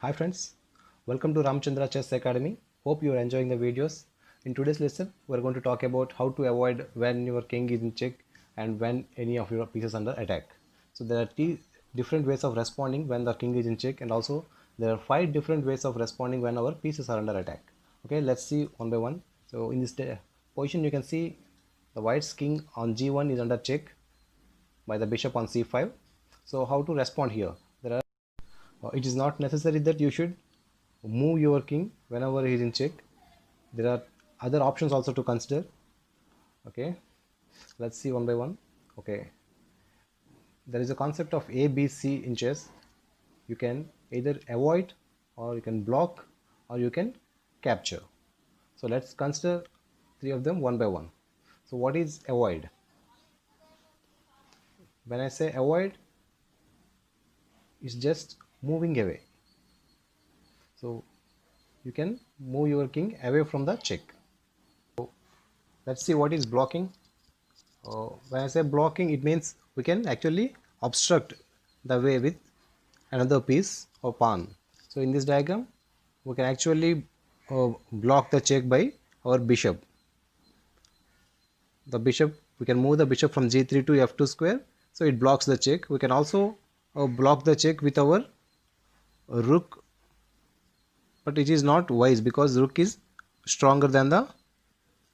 Hi friends, welcome to Ramchandra Chess Academy. Hope you are enjoying the videos. In today's lesson, we are going to talk about how to avoid when your king is in check and when any of your pieces under attack. So there are different ways of responding when the king is in check, and also there are 5 different ways of responding when our pieces are under attack. Okay, let's see one by one. So in this position, you can see the white's king on g1 is under check by the bishop on c5. So how to respond here? There are it is not necessary that you should move your king whenever he is in check. There are other options also to consider. Okay, let's see one by one. Okay, there is a concept of A, B, C in chess. You can either avoid, or you can block, or you can capture. So let's consider 3 of them one by one. So what is avoid? When I say avoid, it's just moving away. So you can move your king away from the check. So let's see what is blocking. When I say blocking, it means we can actually obstruct the way with another piece or pawn. So in this diagram, we can actually block the check by our bishop. The bishop, we can move the bishop from g3 to f2 square, so it blocks the check. We can also block the check with our rook, but it is not wise because rook is stronger than the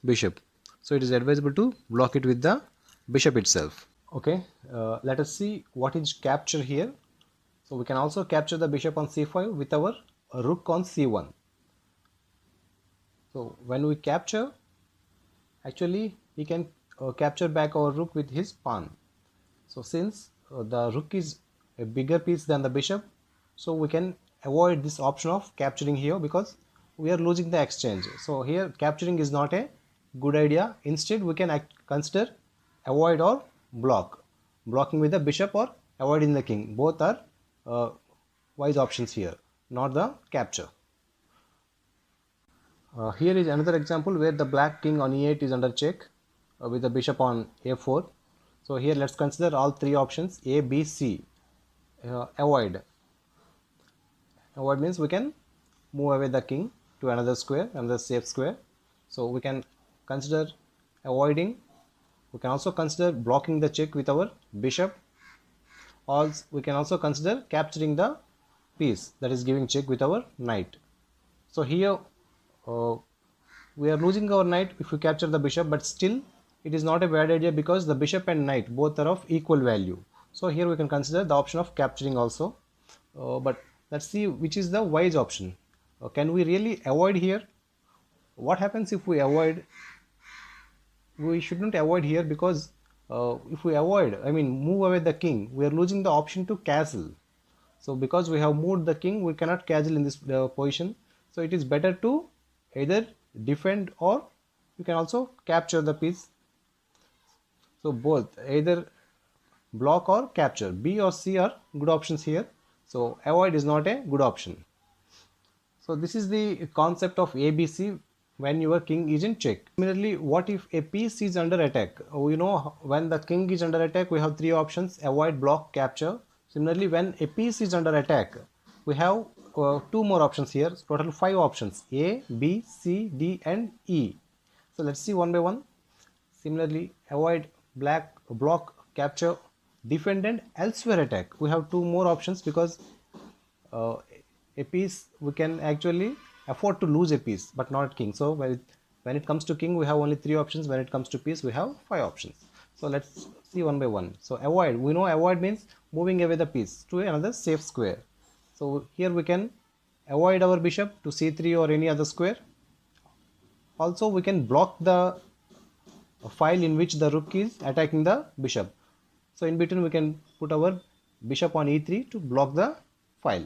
bishop. So it is advisable to block it with the bishop itself. Okay, let us see what is capture here. So we can also capture the bishop on c5 with our rook on c1. So when we capture, actually he can capture back our rook with his pawn. So since the rook is a bigger piece than the bishop, so we can avoid this option of capturing here because we are losing the exchange. So here capturing is not a good idea. Instead we can consider avoid or block. Blocking with the bishop or avoiding the king. Both are wise options here, not the capture. Here is another example where the black king on e8 is under check with the bishop on a4. So here let's consider all 3 options A, B, C. Avoid. Avoid means we can move away the king to another square, another safe square. So we can consider avoiding. We can also consider blocking the check with our bishop. Also, we can also consider capturing the piece that is giving check with our knight. So here we are losing our knight if we capture the bishop, but still it is not a bad idea because the bishop and knight both are of equal value. So here we can consider the option of capturing also. But let's see which is the wise option. Can we really avoid here? What happens if we avoid? We shouldn't avoid here because if we avoid, I mean move away the king, we are losing the option to castle. So because we have moved the king, we cannot castle in this position. So it is better to either defend or you can also capture the piece. So both, either block or capture, B or C are good options here. So avoid is not a good option. So this is the concept of ABC when your king is in check. Similarly, what if a piece is under attack? You know, when the king is under attack, we have 3 options: avoid, block, capture. Similarly, when a piece is under attack, we have 2 more options here. Total 5 options: A, B, C, D, and E. So let's see one by one. Similarly, avoid, block, capture, defend, and elsewhere attack. We have 2 more options because a piece we can actually afford to lose a piece, but not king. So when it comes to king, we have only 3 options. When it comes to piece, we have 5 options. So let's see one by one. So avoid, we know avoid means moving away the piece to another safe square. So here we can avoid our bishop to c3 or any other square. Also we can block the file in which the rook is attacking the bishop. So in between we can put our bishop on e3 to block the file.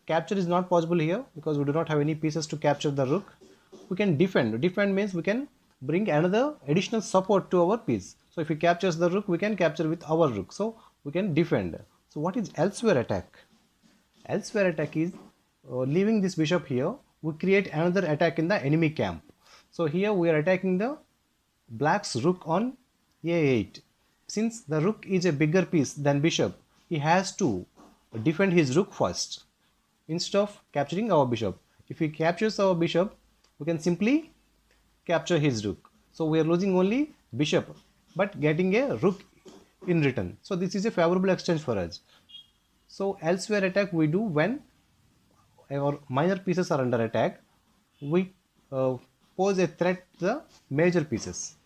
Capture is not possible here because we do not have any pieces to capture the rook. We can defend. Defend means we can bring another additional support to our piece. So if we capture the rook, we can capture with our rook. So we can defend. So what is elsewhere attack? Elsewhere attack is leaving this bishop here, we create another attack in the enemy camp. So here we are attacking the black's rook on a8. Since the rook is a bigger piece than bishop, he has to defend his rook first instead of capturing our bishop. If he captures our bishop, we can simply capture his rook. So we are losing only bishop but getting a rook in return. So this is a favorable exchange for us. So elsewhere attack we do when our minor pieces are under attack. We pose a threat to the major pieces.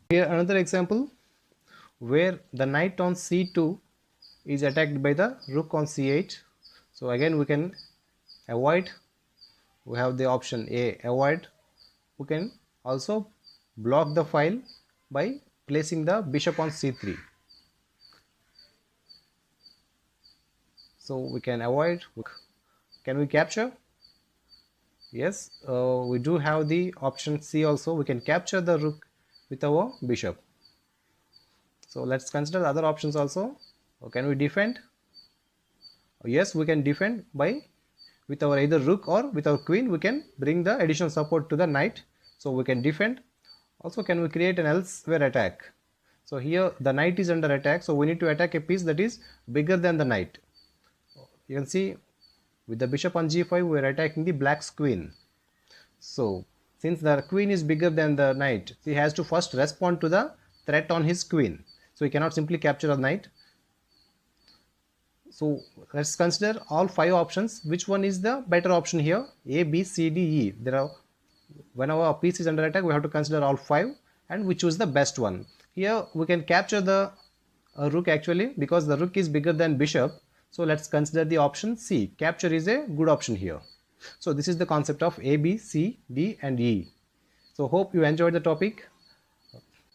Here another example where the knight on c2 is attacked by the rook on c8. So again we can avoid. We have the option A, avoid. We can also block the file by placing the bishop on c3. So we can avoid. Can we capture? Yes, we do have the option C also. We can capture the rook with our bishop. So let's consider the other options also. Can we defend? Yes, we can defend by with our either rook or with our queen. We can bring the additional support to the knight. So we can defend. Also, can we create an elsewhere attack? So here the knight is under attack. So we need to attack a piece that is bigger than the knight. You can see with the bishop on g5 we are attacking the black's queen. So since the queen is bigger than the knight, he has to first respond to the threat on his queen. So he cannot simply capture a knight. So let's consider all 5 options. Which one is the better option here? A, B, C, D, E. Whenever a piece is under attack, we have to consider all 5 and we choose the best one. Here we can capture the rook actually because the rook is bigger than bishop. So let's consider the option C. Capture is a good option here. So this is the concept of A, B, C, D and E. So hope you enjoyed the topic.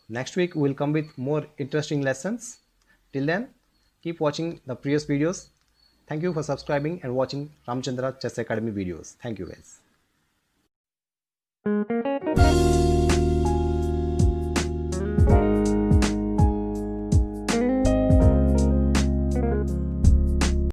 Next week we will come with more interesting lessons. Till then, keep watching the previous videos. Thank you for subscribing and watching Ramachandra Chess Academy videos. Thank you guys.